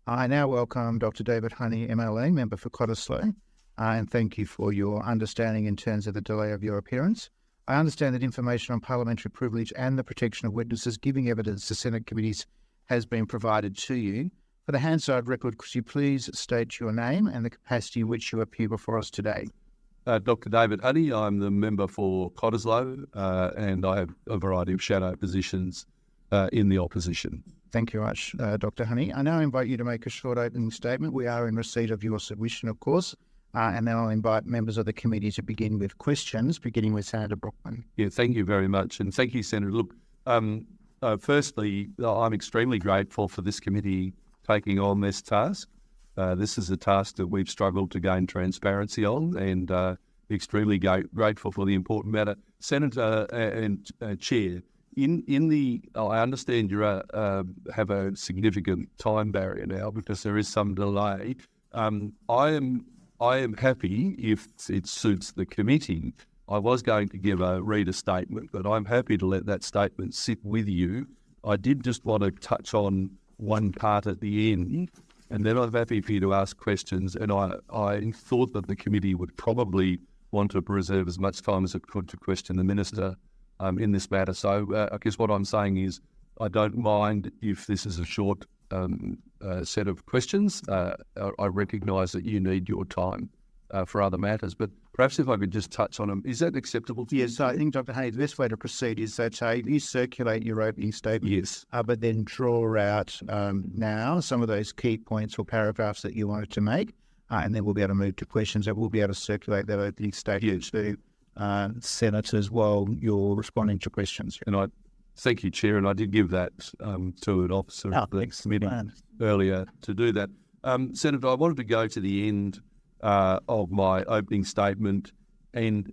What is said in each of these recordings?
I now welcome Dr. David Honey, MLA, Member for Cottesloe, and thank you for your understanding in terms of the delay of your appearance. I understand that information on parliamentary privilege and the protection of witnesses giving evidence to Senate committees has been provided to you. For the Hansard record, could you please state your name and the capacity in which you appear before us today? Dr. David Honey, I'm the member for Cottesloe, and I have a variety of shadow positions in the opposition. Thank you very much, Dr. Honey. I now invite you to make a short opening statement. We are in receipt of your submission, of course, and then I'll invite members of the committee to begin with questions, beginning with Senator Brockman. Yeah, thank you very much, and thank you, Senator. Look, firstly, I'm extremely grateful for this committee taking on this task. This is a task that we've struggled to gain transparency on, and extremely grateful for the important matter. Senator and Chair, I understand you have a significant time barrier now because there is some delay. I am happy if it suits the committee. I was going to read a statement, but I'm happy to let that statement sit with you. I did just want to touch on one part at the end, and then I'm happy for you to ask questions. And I thought that the committee would probably want to preserve as much time as it could to question the Minister in this matter. So I guess what I'm saying is I don't mind if this is a short set of questions. I recognise that you need your time for other matters, but perhaps if I could just touch on them. Is that acceptable to you? Yes, I think, Dr. Hay, the best way to proceed is that you circulate your opening statement, Yes. But then draw out now some of those key points or paragraphs that you wanted to make, and then we'll be able to move to questions, and we'll be able to circulate that opening statement to senators while you're responding to questions. And I thank you, Chair, and I did give that to an officer of the committee earlier to do that. Senator, I wanted to go to the end of my opening statement, and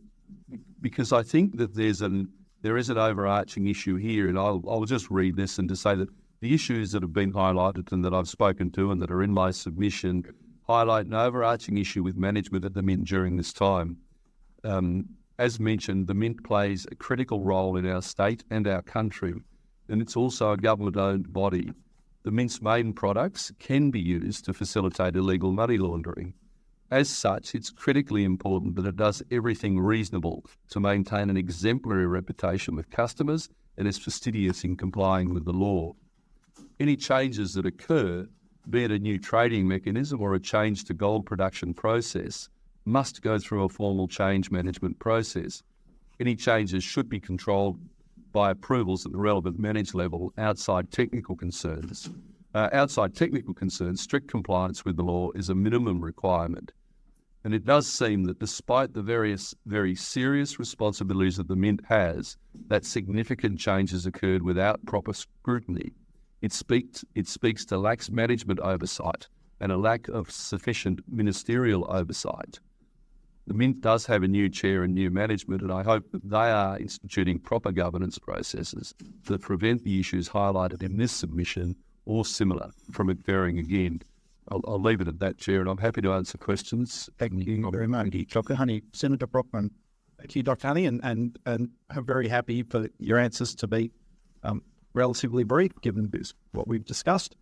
because I think that there is an overarching issue here, and I'll just read this and to say that the issues that have been highlighted and that I've spoken to and that are in my submission highlight an overarching issue with management at the Mint during this time. As mentioned, the Mint plays a critical role in our state and our country, and it's also a government-owned body. The Mint's main products can be used to facilitate illegal money laundering. As such, it's critically important that it does everything reasonable to maintain an exemplary reputation with customers and is fastidious in complying with the law. Any changes that occur, be it a new trading mechanism or a change to gold production process, must go through a formal change management process. Any changes should be controlled by approvals at the relevant managed level outside technical concerns. Strict compliance with the law is a minimum requirement. And it does seem that despite the various very serious responsibilities that the Mint has, that significant changes occurred without proper scrutiny. It speaks to lax management oversight and a lack of sufficient ministerial oversight. The Mint does have a new chair and new management, and I hope that they are instituting proper governance processes that prevent the issues highlighted in this submission or similar from occurring again. I'll leave it at that, Chair, and I'm happy to answer questions. Thank you very much, Dr. Honey. Senator Brockman. Thank you, Dr. Honey, and I'm very happy for your answers to be relatively brief, given what we've discussed.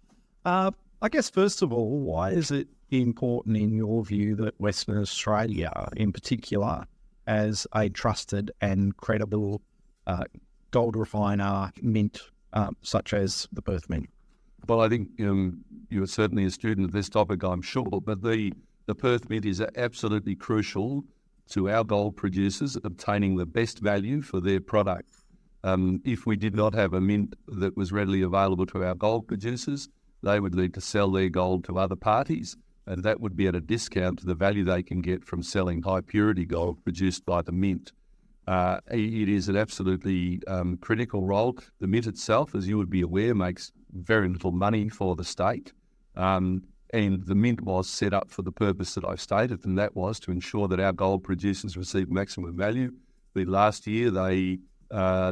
I guess, first of all, why is it important in your view that Western Australia, in particular, as a trusted and credible gold refiner mint such as the Perth Mint? Well, I think you're certainly a student of this topic, I'm sure, but the Perth Mint is absolutely crucial to our gold producers obtaining the best value for their product. If we did not have a mint that was readily available to our gold producers, they would need to sell their gold to other parties, and that would be at a discount to the value they can get from selling high-purity gold produced by the Mint. It is an absolutely critical role. The Mint itself, as you would be aware, makes very little money for the state. And the Mint was set up for the purpose that I've stated, and that was to ensure that our gold producers receive maximum value. Last year, they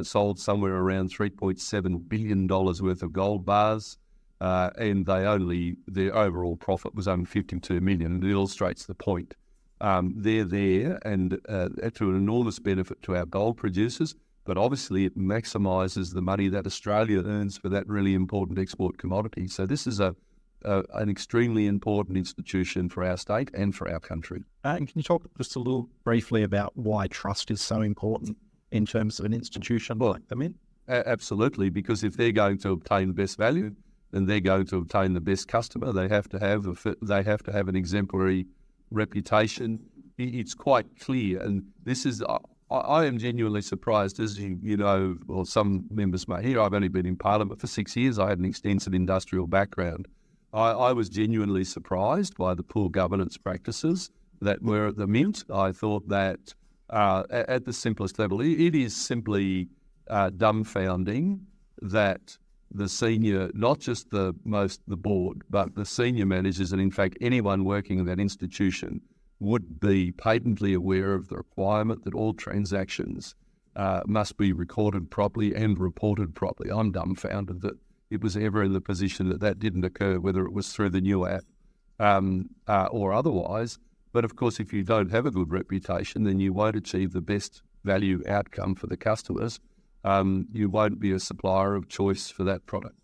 sold somewhere around $3.7 billion worth of gold bars, and their overall profit was only $52 million. It illustrates the point. They're there and to an enormous benefit to our gold producers, but obviously it maximises the money that Australia earns for that really important export commodity. So this is a an extremely important institution for our state and for our country. And can you talk just a little briefly about why trust is so important in terms of an institution like the Mint? Absolutely, because if they're going to obtain the best value, then they're going to obtain the best customer. They have to have an exemplary reputation. It's quite clear, and this is. I am genuinely surprised, as you know, or some members may hear. I've only been in Parliament for 6 years. I had an extensive industrial background. I was genuinely surprised by the poor governance practices that were at the Mint. I thought that at the simplest level, it is simply dumbfounding that the senior, not just the board, but the senior managers, and in fact anyone working in that institution, would be patently aware of the requirement that all transactions must be recorded properly and reported properly. I'm dumbfounded that it was ever in the position that didn't occur, whether it was through the new app or otherwise. But of course, if you don't have a good reputation, then you won't achieve the best value outcome for the customers. You won't be a supplier of choice for that product.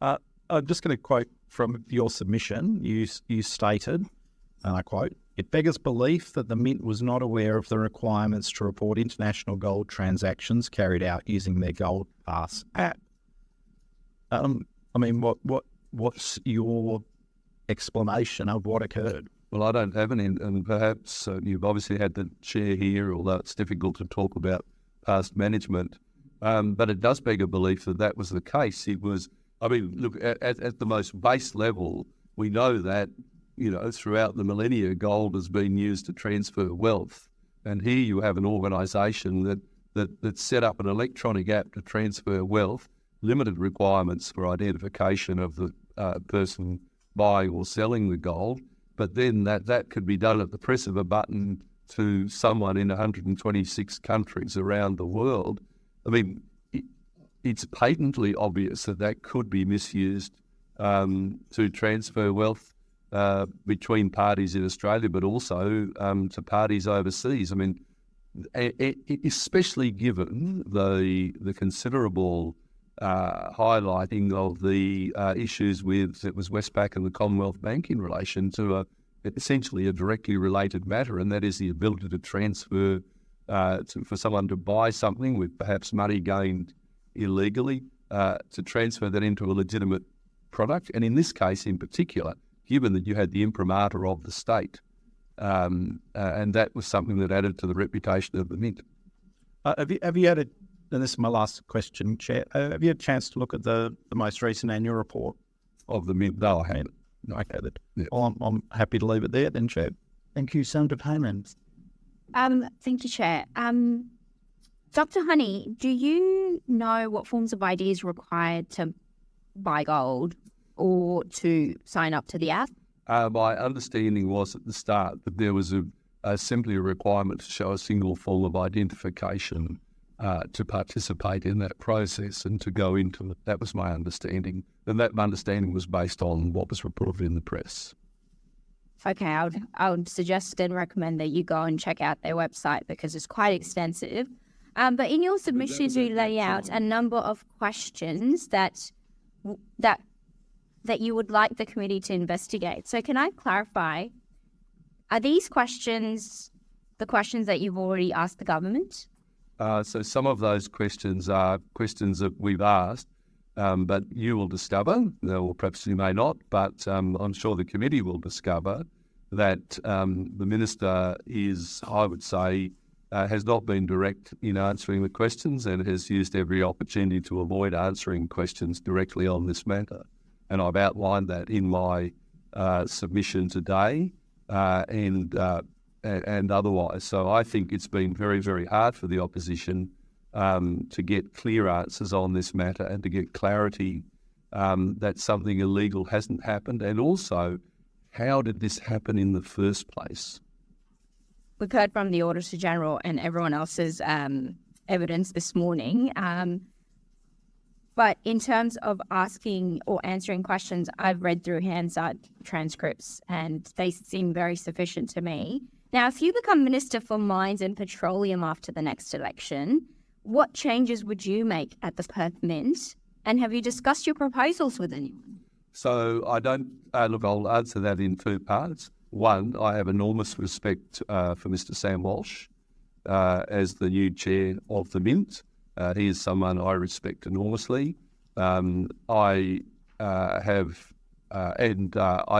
I'm just going to quote from your submission. You stated, and I quote, "It beggars belief that the Mint was not aware of the requirements to report international gold transactions carried out using their Gold Pass app." I mean, what's your explanation of what occurred? Well, I don't have any, and perhaps you've obviously had the chair here, although it's difficult to talk about past management. But it does beg a belief that was the case. It was, I mean, look, at the most base level, we know that, you know, throughout the millennia, gold has been used to transfer wealth. And here you have an organisation that set up an electronic app to transfer wealth, limited requirements for identification of the person buying or selling the gold, but then that could be done at the press of a button to someone in 126 countries around the world. I mean, it's patently obvious that could be misused to transfer wealth between parties in Australia, but also to parties overseas. I mean, especially given the considerable highlighting of the issues with, it was Westpac and the Commonwealth Bank in relation to essentially a directly related matter, and that is the ability to transfer for someone to buy something with perhaps money gained illegally, to transfer that into a legitimate product. And in this case in particular, given that you had the imprimatur of the state, and that was something that added to the reputation of the Mint. Have you had a, and this is my last question, Chair, have you had a chance to look at the most recent annual report Of the Mint? No, I haven't. No, I haven't. Yeah. Well, I'm happy to leave it there then, Chair. Thank you, Senator Payman. Thank you, Chair. Dr. Honey, do you know what forms of ID is required to buy gold or to sign up to the app? My understanding was at the start that there was simply a requirement to show a single form of identification to participate in that process and to go into it. That was my understanding. And that understanding was based on what was reported in the press. Okay, I would suggest and recommend that you go and check out their website because it's quite extensive. But in your submissions, you lay out a number of questions that you would like the committee to investigate. So can I clarify, are these questions the questions that you've already asked the government? So some of those questions are questions that we've asked, but you will discover, or perhaps you may not, but I'm sure the committee will discover that the Minister is, I would say, has not been direct in answering the questions and has used every opportunity to avoid answering questions directly on this matter. And I've outlined that in my submission today and otherwise. So I think it's been very, very hard for the opposition to get clear answers on this matter and to get clarity that something illegal hasn't happened. And also, how did this happen in the first place? We've heard from the Auditor General and everyone else's evidence this morning. But in terms of asking or answering questions, I've read through Hansard transcripts and they seem very sufficient to me. Now, if you become Minister for Mines and Petroleum after the next election, what changes would you make at the Perth Mint? And have you discussed your proposals with anyone? So I don't look. I'll answer that in two parts. One, I have enormous respect for Mr. Sam Walsh as the new chair of the Mint. He is someone I respect enormously. I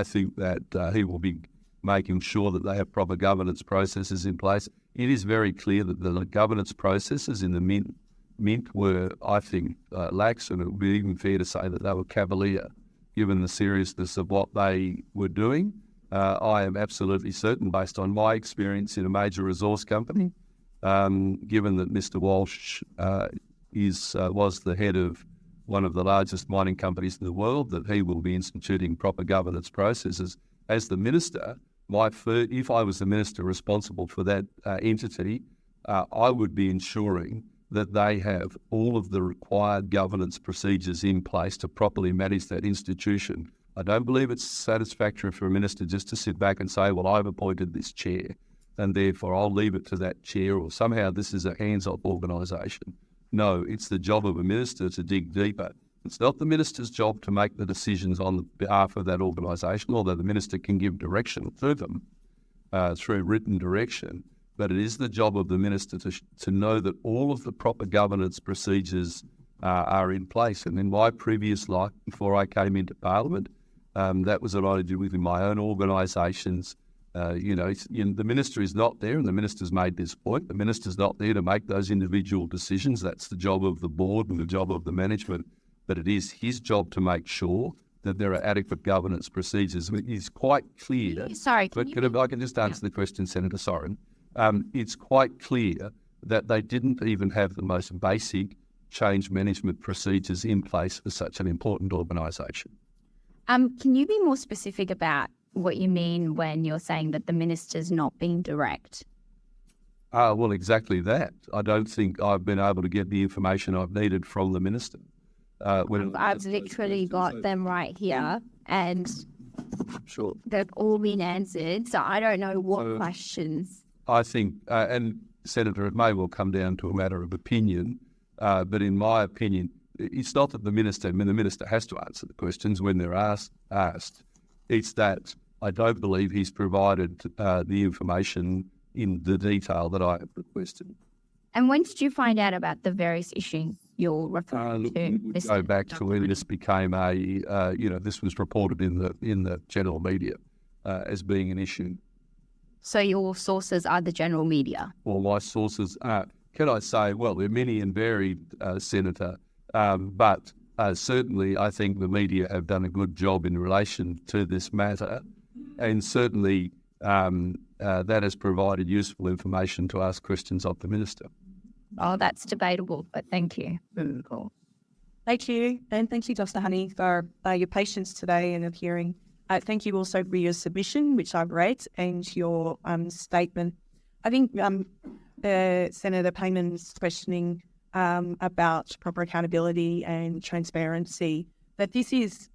think that he will be making sure that they have proper governance processes in place. It is very clear that the governance processes in the Mint were, I think, lax, and it would be even fair to say that they were cavalier, given the seriousness of what they were doing. I am absolutely certain, based on my experience in a major resource company, given that Mr. Walsh was the head of one of the largest mining companies in the world, that he will be instituting proper governance processes. As the minister, if I was the minister responsible for that entity, I would be ensuring that they have all of the required governance procedures in place to properly manage that institution. I don't believe it's satisfactory for a minister just to sit back and say, well, I've appointed this chair, and therefore I'll leave it to that chair, or somehow this is a hands-off organisation. No, it's the job of a minister to dig deeper. It's not the minister's job to make the decisions on behalf of that organisation, although the minister can give direction to them through written direction. But it is the job of the minister to know that all of the proper governance procedures are in place. And in my previous life, before I came into Parliament, that was what I did within my own organisations. The minister is not there, and the minister's made this point. The minister's not there to make those individual decisions. That's the job of the board and the job of the management. But it is his job to make sure that there are adequate governance procedures. It is quite clear. Sorry, I can just answer the question, Senator Soren. It's quite clear that they didn't even have the most basic change management procedures in place for such an important organisation. Can you be more specific about what you mean when you're saying that the minister's not being direct? Well, exactly that. I don't think I've been able to get the information I've needed from the minister. I've literally got them right here, and sure, they've all been answered, so I don't know what questions. I think, and Senator, it may well come down to a matter of opinion, but in my opinion, it's not that the minister has to answer the questions when they're asked. It's that I don't believe he's provided the information in the detail that I have requested. And when did you find out about the various issues you're referring to? Go back to when this became this was reported in the general media as being an issue. So your sources are the general media? Well, my sources are, can I say, well, they're many and varied, Senator, but certainly I think the media have done a good job in relation to this matter, and certainly that has provided useful information to ask questions of the Minister. Oh, that's debatable, but thank you. Cool. Thank you, and thank you, Dr. Honey, for your patience today and of hearing. Thank you also for your submission, which I've read, and your statement. I think Senator Payman's questioning about proper accountability and transparency, that this is,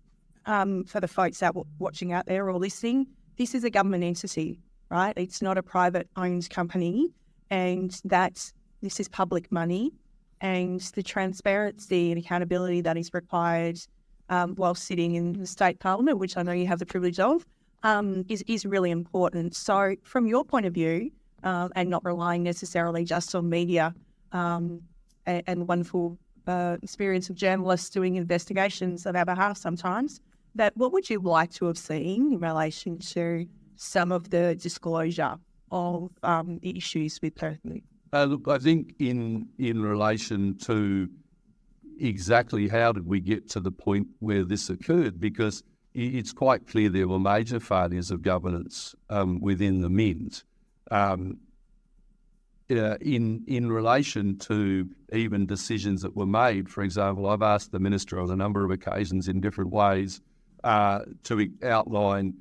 for the folks out watching out there or listening, this is a government entity, right? It's not a private-owned company, and that this is public money, and the transparency and accountability that is required while sitting in the state parliament, which I know you have the privilege of, is really important. So from your point of view, and not relying necessarily just on media and wonderful experience of journalists doing investigations on our behalf sometimes, that what would you like to have seen in relation to some of the disclosure of the issues with Perth Mint? Look, I think in relation to exactly how did we get to the point where this occurred, because it's quite clear there were major failures of governance within the Mint. In relation to even decisions that were made, for example, I've asked the Minister on a number of occasions in different ways to outline,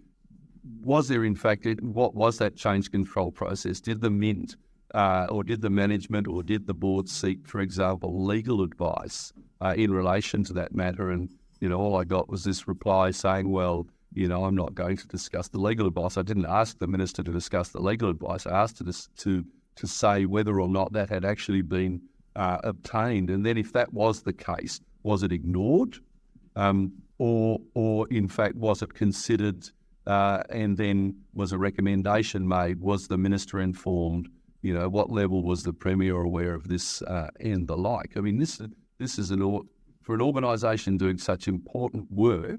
was there in fact, what was that change control process? Did the Mint or did the management or did the board seek, for example, legal advice in relation to that matter? And, all I got was this reply saying, well, I'm not going to discuss the legal advice. I didn't ask the Minister to discuss the legal advice. I asked her to say whether or not that had actually been obtained. And then if that was the case, was it ignored? or in fact, was it considered and then was a recommendation made? Was the minister informed? What level was the Premier aware of this and the like? I mean, this is for an organisation doing such important work,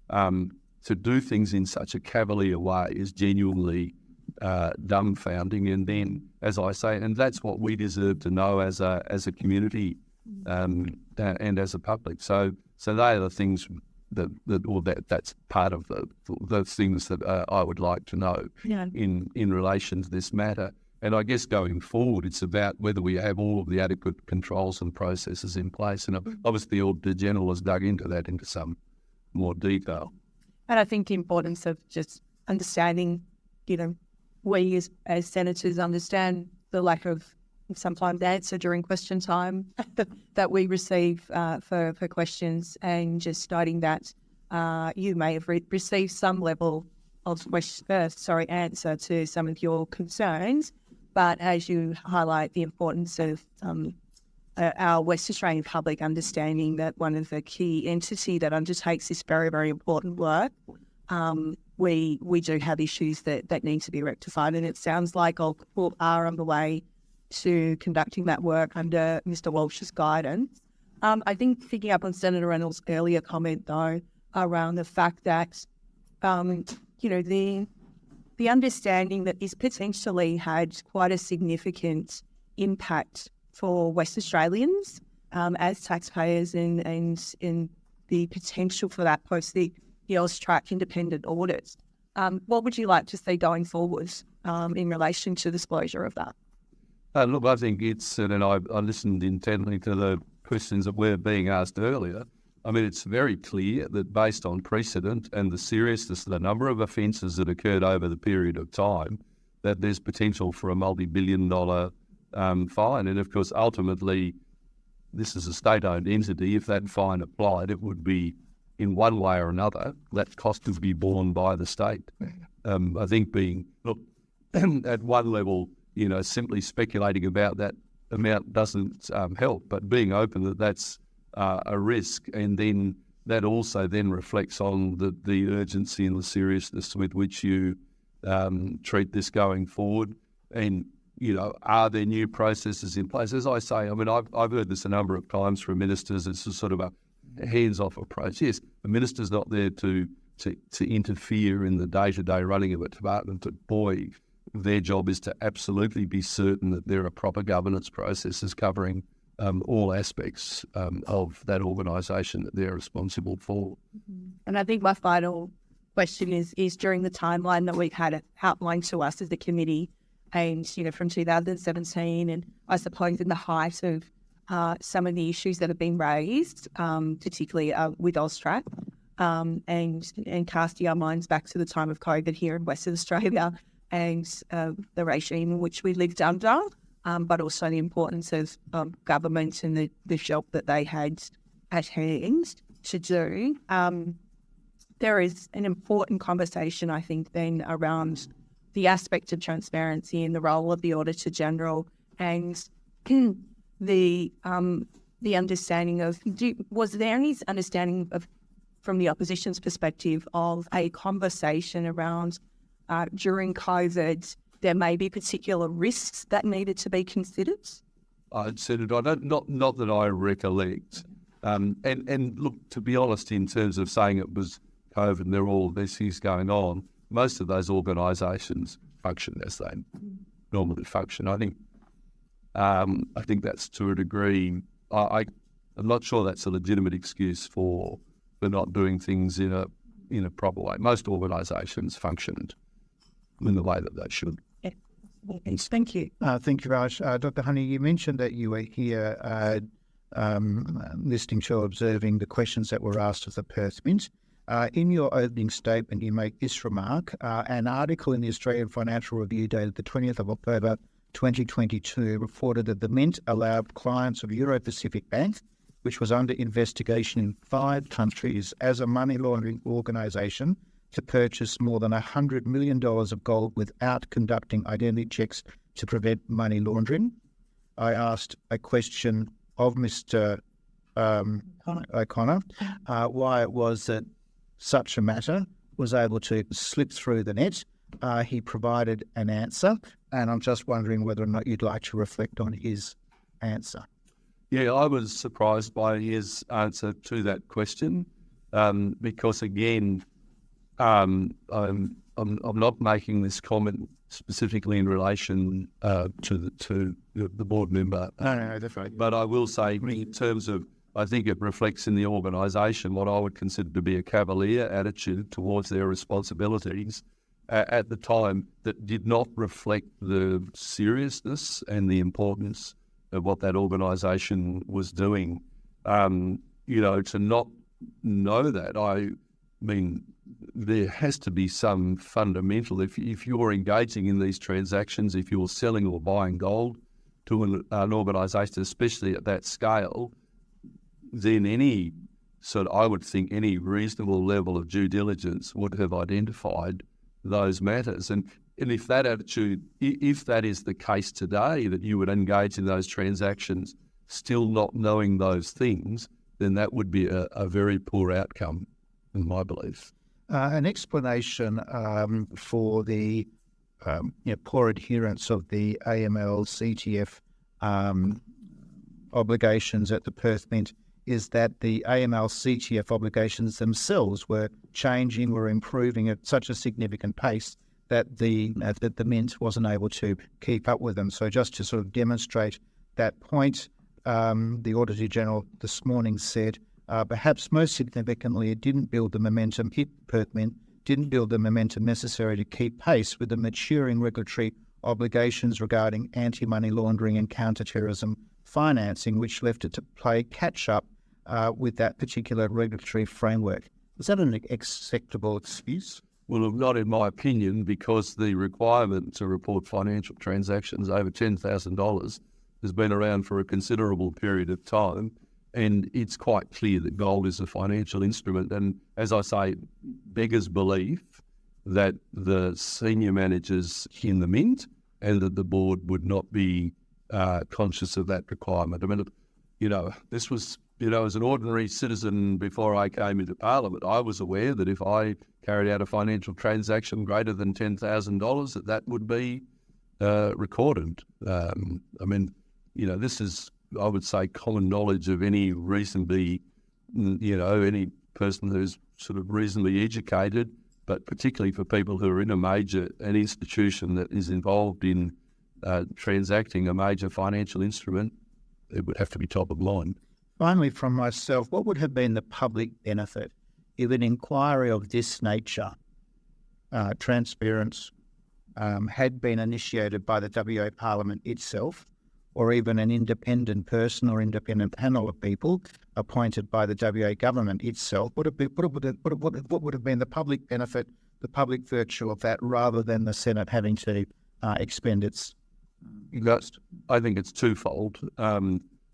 to do things in such a cavalier way is genuinely dumbfounding. And then, as I say, and that's what we deserve to know as a community and as a public. So they are the things that's part of the things that I would like to know in relation to this matter. And I guess going forward, it's about whether we have all of the adequate controls and processes in place. And obviously, the General has dug into that into some more detail. And I think the importance of just understanding, we as senators understand the lack of sometimes answer during question time that we receive for questions, and just noting that you may have received some level of answer to some of your concerns. But as you highlight the importance of our West Australian public understanding that one of the key entity that undertakes this very, very important work, we do have issues that need to be rectified. And it sounds like all are on the way to conducting that work under Mr. Walsh's guidance. I think picking up on Senator Reynolds' earlier comment, though, around the fact that, the understanding that this potentially had quite a significant impact for West Australians as taxpayers and the potential for that post the AUSTRAC independent audits. What would you like to see going forward in relation to disclosure of that? Look, I think and I listened intently to the questions that were being asked earlier. I mean, it's very clear that based on precedent and the seriousness of the number of offences that occurred over the period of time, that there's potential for a multi-billion-dollar fine. And of course, ultimately, this is a state-owned entity. If that fine applied, it would be, in one way or another, that cost would be borne by the state. I think at one level, simply speculating about that amount doesn't help, but being open that that's a risk, and then that also then reflects on the urgency and the seriousness with which you treat this going forward. And, are there new processes in place? As I say, I mean, I've heard this a number of times from ministers. It's a sort of a hands-off approach. Yes, a minister's not there to interfere in the day-to-day running of a department, but boy, their job is to absolutely be certain that there are proper governance processes covering all aspects of that organisation that they're responsible for. And I think my final question is during the timeline that we've had outlined to us as a committee, and from 2017, and I suppose in the height of some of the issues that have been raised, particularly with AUSTRAC, and casting our minds back to the time of COVID here in Western Australia and the regime in which we lived under. But also the importance of government and the job that they had at hand to do. There is an important conversation, I think, then around the aspect of transparency and the role of the Auditor General, and the understanding of, was there any understanding of, from the opposition's perspective, of a conversation around during COVID, there may be particular risks that needed to be considered? I'd said it. Not that I recollect. And look, to be honest, in terms of saying it was COVID and there are all these things going on, most of those organisations function as they normally function. I think that's to a degree. I'm not sure that's a legitimate excuse for not doing things in a proper way. Most organisations functioned in the way that they should. Thank you. Thank you, Raj. Dr. Honey, you mentioned that you were here listening to, observing the questions that were asked of the Perth Mint. In your opening statement, you make this remark: an article in the Australian Financial Review dated the 20th of October 2022 reported that the Mint allowed clients of Euro Pacific Bank, which was under investigation in 5 countries as a money laundering organisation, to purchase more than $100 million of gold without conducting identity checks to prevent money laundering. I asked a question of Mr. O'Connor, why it was that such a matter was able to slip through the net. He provided an answer, and I'm just wondering whether or not you'd like to reflect on his answer. Yeah, I was surprised by his answer to that question because, again, I'm not making this comment specifically in relation to the board member. No, that's right. But I will say, in terms of, I think it reflects in the organisation what I would consider to be a cavalier attitude towards their responsibilities at the time that did not reflect the seriousness and the importance of what that organisation was doing. To not know that, I mean, there has to be some fundamental, if you're engaging in these transactions, if you're selling or buying gold to an organisation, especially at that scale, then I would think any reasonable level of due diligence would have identified those matters. And if that attitude, if that is the case today, that you would engage in those transactions still not knowing those things, then that would be a very poor outcome, in my belief. An explanation for the poor adherence of the AML CTF obligations at the Perth Mint is that the AML CTF obligations themselves were changing, were improving at such a significant pace that the Mint wasn't able to keep up with them. So just to sort of demonstrate that point, the Auditor General this morning said, perhaps most significantly, it didn't build the momentum, Perth Mint didn't build the momentum necessary to keep pace with the maturing regulatory obligations regarding anti-money laundering and counter-terrorism financing, which left it to play catch-up with that particular regulatory framework. Is that an acceptable excuse? Well, not in my opinion, because the requirement to report financial transactions over $10,000 has been around for a considerable period of time, and it's quite clear that gold is a financial instrument. And as I say, beggars belief that the senior managers in the Mint and that the board would not be conscious of that requirement. I mean, this was, as an ordinary citizen before I came into Parliament, I was aware that if I carried out a financial transaction greater than $10,000, that would be recorded. This is, I would say, common knowledge of any reasonably, any person who's sort of reasonably educated, but particularly for people who are in an institution that is involved in transacting a major financial instrument, it would have to be top of mind. Finally, from myself, what would have been the public benefit if an inquiry of this nature, transparent, had been initiated by the WA Parliament itself, or even an independent person or independent panel of people appointed by the WA government itself? What would have been the public benefit, the public virtue of that, rather than the Senate having to expend its cost? I think it's twofold.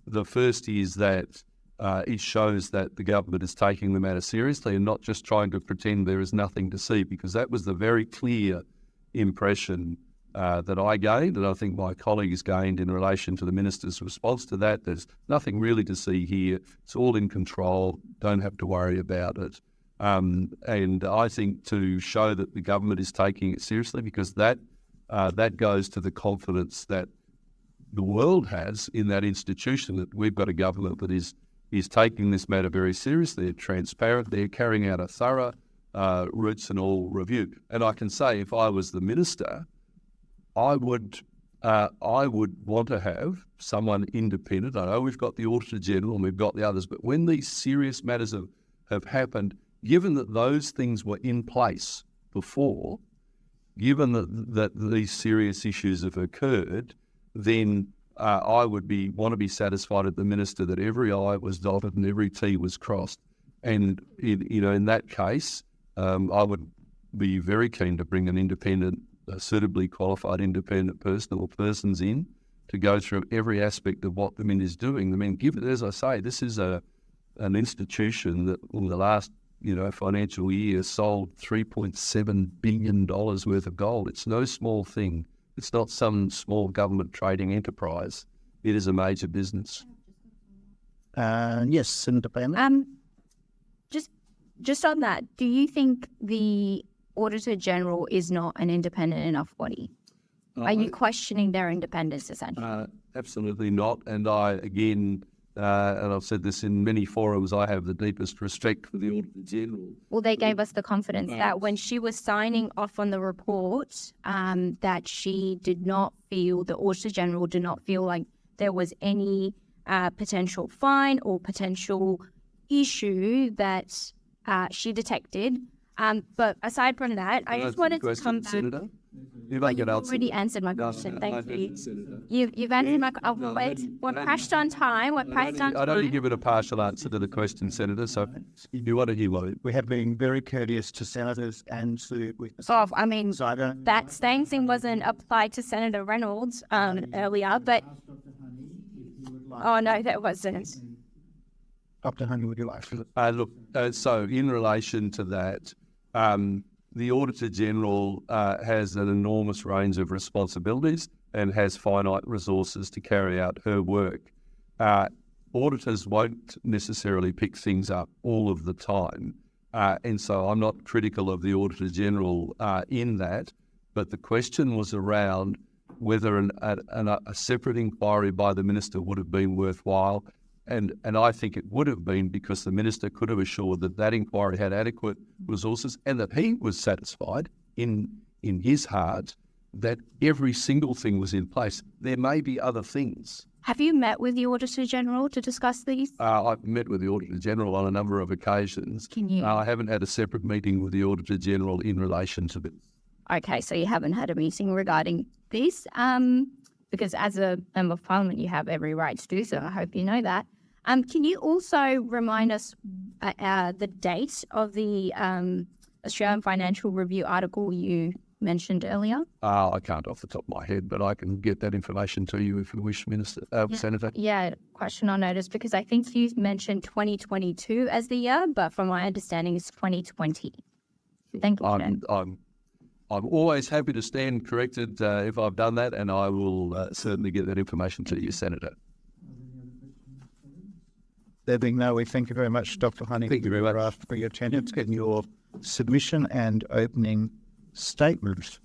The first is that it shows that the government is taking the matter seriously and not just trying to pretend there is nothing to see, because that was the very clear impression that I gained, and I think my colleagues gained in relation to the Minister's response to that. There's nothing really to see here. It's all in control. Don't have to worry about it. And I think to show that the government is taking it seriously, because that goes to the confidence that the world has in that institution, that we've got a government that is taking this matter very seriously. They're transparent. They're carrying out a thorough roots and all review. And I can say, if I was the minister, I would want to have someone independent. I know we've got the Auditor General and we've got the others, but when these serious matters have happened, given that those things were in place before, given that these serious issues have occurred, then I would want to be satisfied at the minister that every I was dotted and every T was crossed. And in that case, I would be very keen to bring an independent, suitably qualified independent person or persons in to go through every aspect of what the Mint is doing. I mean, given, as I say, this is an institution that in the last financial year sold $3.7 billion worth of gold. It's no small thing. It's not some small government trading enterprise. It is a major business. Yes, Senator Bailey. Just on that, do you think the Auditor General is not an independent enough body? Are you questioning their independence, essentially? Absolutely not. And I, again, and I've said this in many forums, I have the deepest respect for the Auditor General. Well, they gave us the confidence that when she was signing off on the report, that she did not feel, the Auditor General did not feel like there was any potential fine or potential issue that she detected. But aside from that, I just wanted to come back. Senator? You've already answered my question. Thank you. You've answered my question. We're pressed on time. We're pressed on time. I'd only give it a partial answer to the question, Senator. So you want to hear what We have been very courteous to senators and to witnesses. So, I mean, So I don't- that staying thing wasn't applied to Senator Reynolds earlier, but oh no, that wasn't. Dr. Honey, would you like to? Look, so in relation to that, the Auditor General has an enormous range of responsibilities and has finite resources to carry out her work. Auditors won't necessarily pick things up all of the time. And so I'm not critical of the Auditor General in that, but the question was around whether a separate inquiry by the Minister would have been worthwhile. And I think it would have been, because the Minister could have assured that that inquiry had adequate resources and that he was satisfied in his heart that every single thing was in place. There may be other things. Have you met with the Auditor General to discuss these? I've met with the Auditor General on a number of occasions. Can you? I haven't had a separate meeting with the Auditor General in relation to this. Okay, so you haven't had a meeting regarding this, because as a Member of Parliament, you have every right to do so. I hope you know that. Can you also remind us the date of the Australian Financial Review article you mentioned earlier? I can't off the top of my head, but I can get that information to you if you wish, Senator. Yeah, question on notice, because I think you mentioned 2022 as the year, but from my understanding, it's 2020. Thank you, Chair. I'm always happy to stand corrected if I've done that, and I will certainly get that information to you, Senator. There being no, we thank you very much, Dr. Honey. Thank you very much for your attendance and your submission and opening statement.